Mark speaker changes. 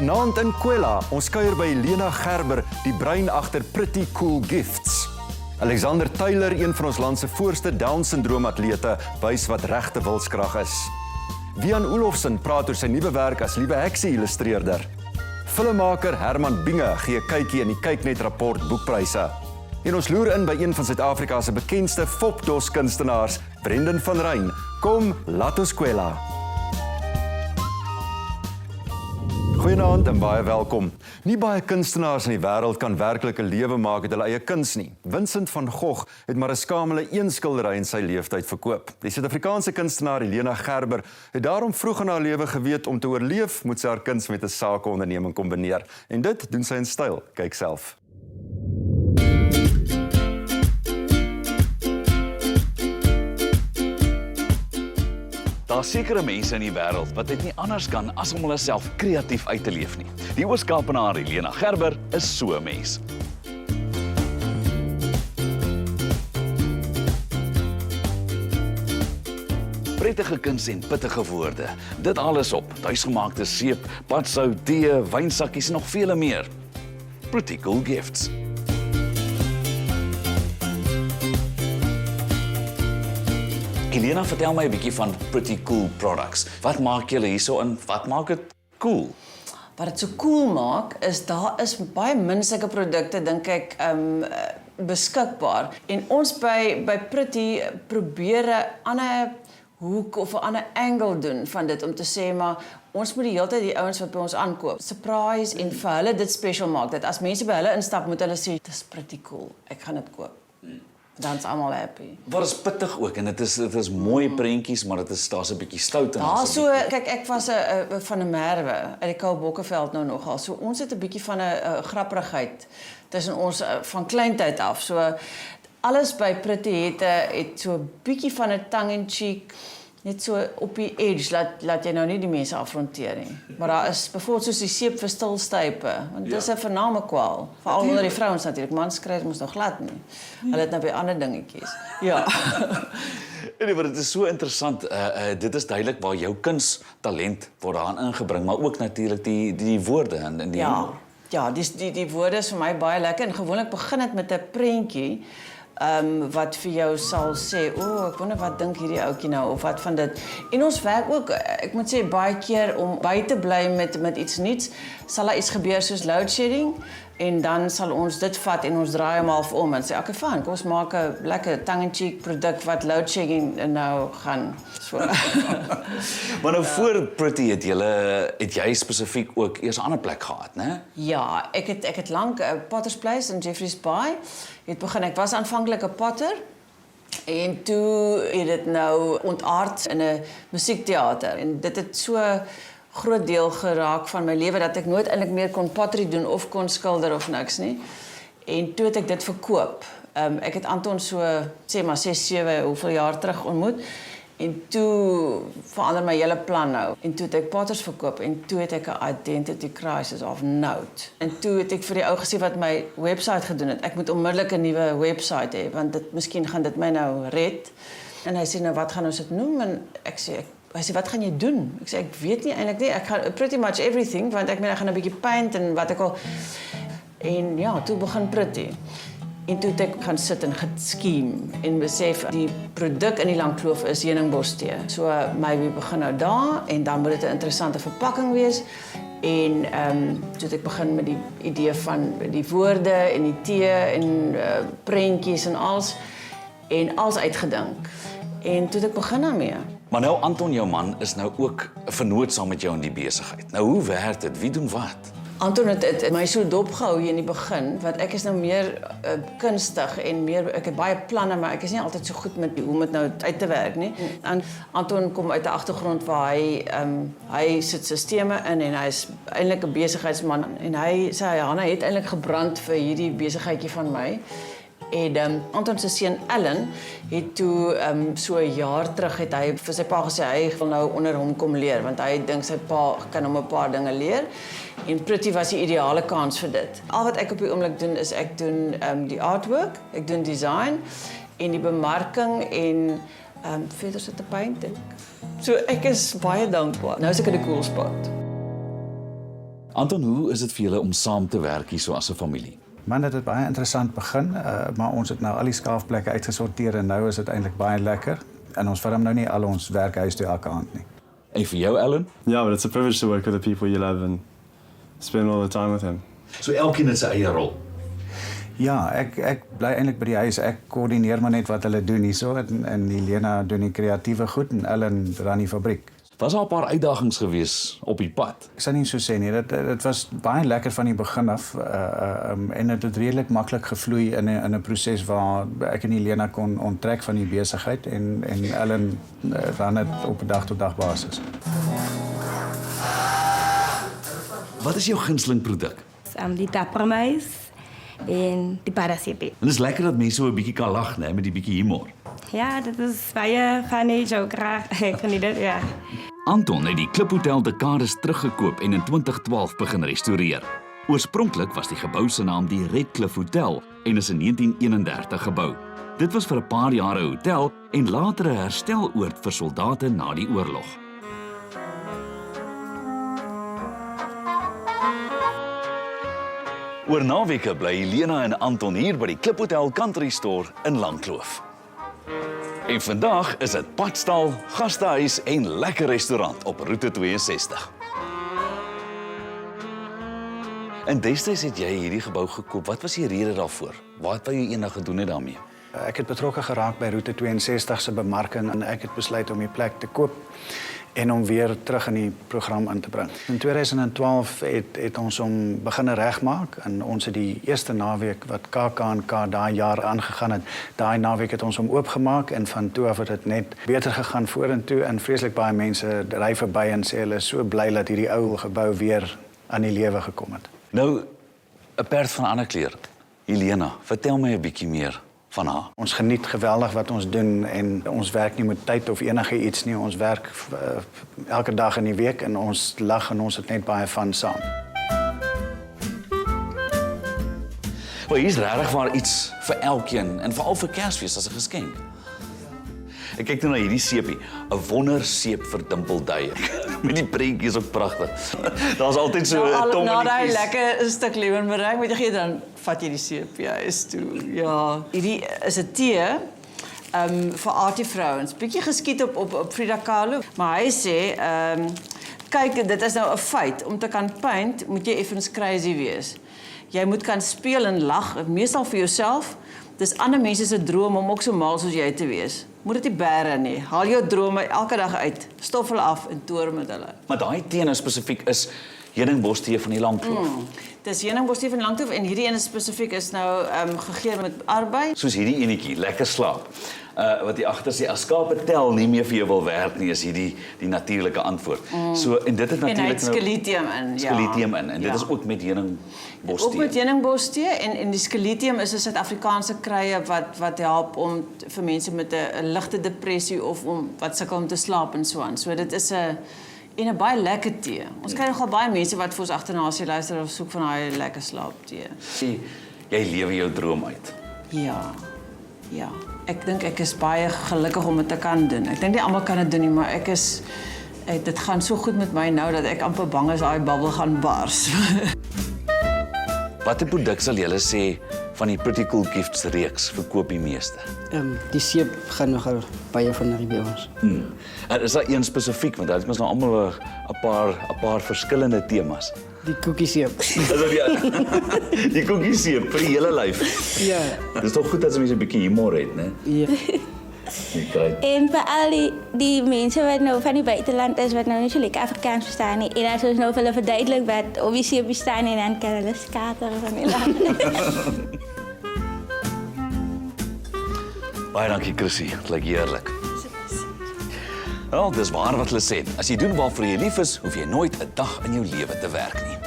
Speaker 1: Vanaand in Kwela, ons kuier by Lena Gerber, die brein agter Pretty Cool Gifts. Alexander Taylor, een van ons land se voorste Down-syndroom atlete, wys wat regte wilskrag is. Wian Olofsen praat oor sy nuwe werk as Liewe Heksie illustreerder. Filmmaker Herman Binge gee 'n kykie in die Kyknet rapport boekpryse. En ons loer in by een van Suid-Afrika se bekendste fopdos kunstenaars, Brendan van Ryn. Kom, laat ons Kwela. Goeienaand en baie welkom. Nie baie kunstenaars in die wêreld kan werklik 'n lewe maak uit hulle eie kuns nie. Vincent van Gogh het maar 'n skamele een skildery in sy lewenstyd verkoop. Die Suid-Afrikaanse kunstenaar Lena Gerber het daarom vroeg in haar lewe geweet om te oorleef, moet sy haar kuns met 'n sakeonderneming kombineer. En dit doen sy in styl. Kyk self.
Speaker 2: Daar is sekere mense in die wêreld wat dit nie anders kan as om hulle self kreatief uit te leef nie. Die Oos-Kaapenaar Lena Gerber is so 'n mens. Prettige kuns en pittige woorde. Dit alles op tuisgemaakte seep, padsou, tee, wynsakkies en nog vele meer. Pretty Cool Gifts. Lena, vertel my 'n bietjie van Pretty Cool Products. Wat maak julle hierso en wat maak dit cool?
Speaker 3: Wat dit so cool maak, is daar is baie min sulke produkte, dink ek, beskikbaar. En ons by Pretty probeer 'n ander hoek of 'n ander angle doen van dit, om te sê, maar ons moet die hele tyd die ouens wat by ons aankoop, surprise en vir hulle dit special maak. Dat as mense by hulle instap, moet hulle sê, dit is pretty cool, ek gaan dit koop. Dan is almal happy.
Speaker 2: Wat is pittig ook en dit is mooi prentjies, maar daar's 'n bietjie stout en
Speaker 3: kyk, ek was van 'n Merwe uit die Kaap Bokkeveld nou nogal. So ons het 'n bietjie van 'n grappigheid tussen ons van kleintyd af. So alles by Pretty het so 'n bietjie van 'n tongue in cheek, net so op die edge, laat jy nou nie die mense afronteer nie. Maar daar is byvoorbeeld soos die seep vir stilstype, want dit is 'n vername kwaal, veral onder die vrouens natuurlik. Mans kry dit mos nog glad nie. Hulle het nou by ander dingetjies. Ja.
Speaker 2: Nee, maar dit is so interessant. Dit is duidelik waar jou kunstalent word daarin ingebring, maar ook natuurlik die woorde en die
Speaker 3: Ja, die woorde is vir my baie lekker en gewoonlik begin dit met 'n prentjie. Wat vir jou sal sê, ek wonder wat dink hierdie ouetjie nou, of wat van dit. En ons werk ook, ek moet sê, baie keer om by te bly met iets nuuts, sal daar iets gebeur soos load shedding, en dan sal ons dit vat en ons draai hom half om en sê, okay, fine, kom ons maak 'n lekker tongue-in-cheek produk wat load shedding nou gaan. So.
Speaker 2: Maar nou voor Pretty het jy spesifiek ook eers 'n ander plek gehad, né?
Speaker 3: Ja, ek het lank Potter's Place in Jeffreys Bay het begin. Ek was aanvanklik 'n potter en toe het dit nou ontaard in 'n musiekteater en dit het so groot deel geraak van my lewe dat ek nooit eintlik meer kon pottery doen of kon skilder of niks nie. En toe het ek dit verkoop. Ek het Anton so sê maar 6, 7 hoeveel jaar terug ontmoet. En toe verander my hele plan nou. En toe het ek potters verkoop en toe het ek 'n identity crisis of note. En toe het ek vir die ou gesê wat my website gedoen het, ek moet onmiddellik 'n nuwe website hê want miskien gaan dit my nou red. En hy sê nou wat gaan ons dit noem? En hy sê wat gaan jy doen? Ek sê ek weet nie eintlik nie. Ek gaan pretty much everything want ek gaan 'n bietjie paint en wat ek al. En ja, toe begin Pretty. En toe het ek gaan sit en geskiem en besef die produk in die Langkloof is heuningbostee. So my begin nou daar en dan moet dit 'n interessante verpakking wees. En toe het ek begin met die idee van die woorde en die tee en prentjies en alles uitgedink. En toe het ek begin daarmee.
Speaker 2: Maar nou Anton, jou man, is nou ook vernoot saam met jou in die besigheid. Nou hoe werk dit? Wie doen wat?
Speaker 3: Anton het my so dopgehou hier in die begin, want ek is nou meer kunstig en meer, ek het baie planne, maar ek is nie altyd so goed met hoe om dit nou uit te werk nie. En Anton kom uit 'n agtergrond waar hy sit sisteme in en hy is eintlik 'n besigheidsman en hy sê Hanna het eintlik gebrand vir hierdie besigheidjie van my. En Anton se seun Ellen het toe so 'n jaar terug het hy vir sy pa gesê hy wil nou onder hom kom leer want hy dink sy pa kan hom 'n paar dinge leer. En Pretty was die ideale kans vir dit. Al wat ek op die oomblik doen is ek doen die artwork, ek doen design en die bemarking en verder sit 'n painting. So ek is baie dankbaar. Nou is ek in 'n cool spot.
Speaker 2: Anton, hoe is dit vir julle om saam te werk hier so as 'n familie?
Speaker 4: Man, dit het baie interessant begin, maar ons het nou al die skaafplekke uitgesorteer en nou is dit eintlik baie lekker. En ons vat hom nou nie al ons werk huis toe elke aand nie.
Speaker 2: En vir jou, Ellen?
Speaker 5: Yeah, but it's a privilege to work with the people you love and spend all the time with them.
Speaker 2: So elkeen het sy eie rol.
Speaker 4: Ja, ek bly eintlik by die huis. Ek koördineer maar net wat hulle doen hierso en Helena doen die kreatiewe goed en Ellen ran die fabriek.
Speaker 2: Was daar 'n paar uitdagings gewees op die pad?
Speaker 4: Ek sal nie so sê nie. Dit was baie lekker van die begin af en dit het redelik maklik gevloei in 'n proses waar ek en Helena kon onttrek van die besigheid en Ellen ran dit op 'n dag-tot-dag basis.
Speaker 2: Wat is jou gunsteling produk?
Speaker 6: Die tappermuis en die parasipi.
Speaker 2: En dit is lekker dat mense so 'n bietjie kan lag, né, met die bietjie humor.
Speaker 6: Ja, dit is baie funny joke graag. Ek geniet dit, ja.
Speaker 2: Anton het die Kliphotel dekades teruggekoop en in 2012 begin restoreer. Oorspronklik was die gebou se naam die Redcliffe Hotel en is in 1931 gebou. Dit was vir 'n paar jare 'n hotel en later 'n hersteloord vir soldate na die oorlog. Oor naweke bly Helena en Anton hier by die Kliphotel Country Store in Langkloof. En vandag is dit padstal, gastehuis en lekker restaurant op Roete 62. En destyds het jy hierdie gebou gekoop. Wat was die rede daarvoor? Wat wou jy eendag gedoen het daarmee?
Speaker 4: Ek het betrokke geraak by Roete 62 se bemarking en ek het besluit om die plek te koop en om weer terug in die program in te bring. In 2012 het ons hom begin regmaak en ons het die eerste naweek wat KAK daai jaar aangegaan het, daai naweek het ons hom oopgemaak en van toe af het dit net beter gegaan vorentoe en vreeslik baie mense ry verby en sê hulle is so bly dat hierdie ou gebou weer aan die lewe gekom het.
Speaker 2: Nou, 'n perd van 'n ander kleur. Helena, vertel my 'n bietjie meer van haar.
Speaker 4: Ons geniet geweldig wat ons doen en ons werk nie met tyd of enige iets nie. Ons werk elke dag in die week en ons lag en ons het net baie van saam.
Speaker 2: Maar hier is regtig waar iets vir elkeen en veral vir Kersfees as 'n geskenk. Ek kyk nou na hierdie seepie, 'n wonderseep vir dimpelduie. Met die prentjies ook pragtig. Daar's altyd so 'n
Speaker 3: Na
Speaker 2: tommetjies.
Speaker 3: daai lekker stuk leeuwenberg met jy gee dan vat jy die seep ja, is toe. Ja, hierdie is 'n tee vir arty vrouens. Bietjie geskiet op Frida Kahlo, maar hy sê kyk, dit is nou 'n feit om te kan paint, moet jy effens crazy wees. Jy moet kan speel en lag, meestal vir jouself. Dis ander mense se droom om ook so mal soos jy te wees. Moet dit nie bære nie. Haal jou drome elke dag uit. Stof hulle af en toer met hulle.
Speaker 2: Maar daai tee nou spesifiek is heuningbostee van die Langkloof.
Speaker 3: Dis heuningbostee van Langkloof en hierdie een spesifiek is nou gegeur met arbei.
Speaker 2: Soos hierdie enetjie, lekker slaap. Wat jy agter sê, as skape tel nie meer vir jou wil werk nie, is hierdie die natuurlike antwoord. So en dit het
Speaker 3: En hy
Speaker 2: natuurlik
Speaker 3: het skeletium in.
Speaker 2: skeletium in en dit
Speaker 3: Ja.
Speaker 2: is ook met heuningbostee.
Speaker 3: Ook met heuningbostee en die skeletium is 'n Suid-Afrikaanse kruie wat help om vir mense met 'n ligte depressie of om wat sukkel om te slaap en so aan. So dit is 'n baie lekker tee. Ons kry nogal baie mense wat vir ons agterna as jy luister of soek van daai lekker slaaptee.
Speaker 2: Jy lewe jou droom uit.
Speaker 3: Ja. Ja. Ek dink ek is baie gelukkig om dit te kan doen. Ek dink nie almal kan dit doen nie, maar dit gaan so goed met my nou dat ek amper bang is daai bubbel gaan bars.
Speaker 2: Watter produk sal julle sê van die Pretty Cool Gifts reeks verkoop die meeste?
Speaker 7: Die seep gaan nogal baie van by ons.
Speaker 2: En is daar een spesifiek want dit is nou almal 'n paar verskillende temas.
Speaker 7: Die koekieseep.
Speaker 2: Is dit die koekieseep vir die hele lyf.
Speaker 7: Ja.
Speaker 2: Dis tog goed dat mense 'n bietjie humor het, né?
Speaker 7: Ja.
Speaker 6: En vir al die mense wat nou van die buiteland is, wat nou nie so lekker Afrikaans verstaan nie, en as ons nou vir hulle verduidelik wat op die seep bestaan en dan kan hulle skater van die land.
Speaker 2: Baie dankie, Chrissy. Dit lyk heerlik. Wel, dis waar wat hulle sê. As jy doen waarvoor jy lief is, hoef jy nooit 'n dag in jou lewe te werk nie.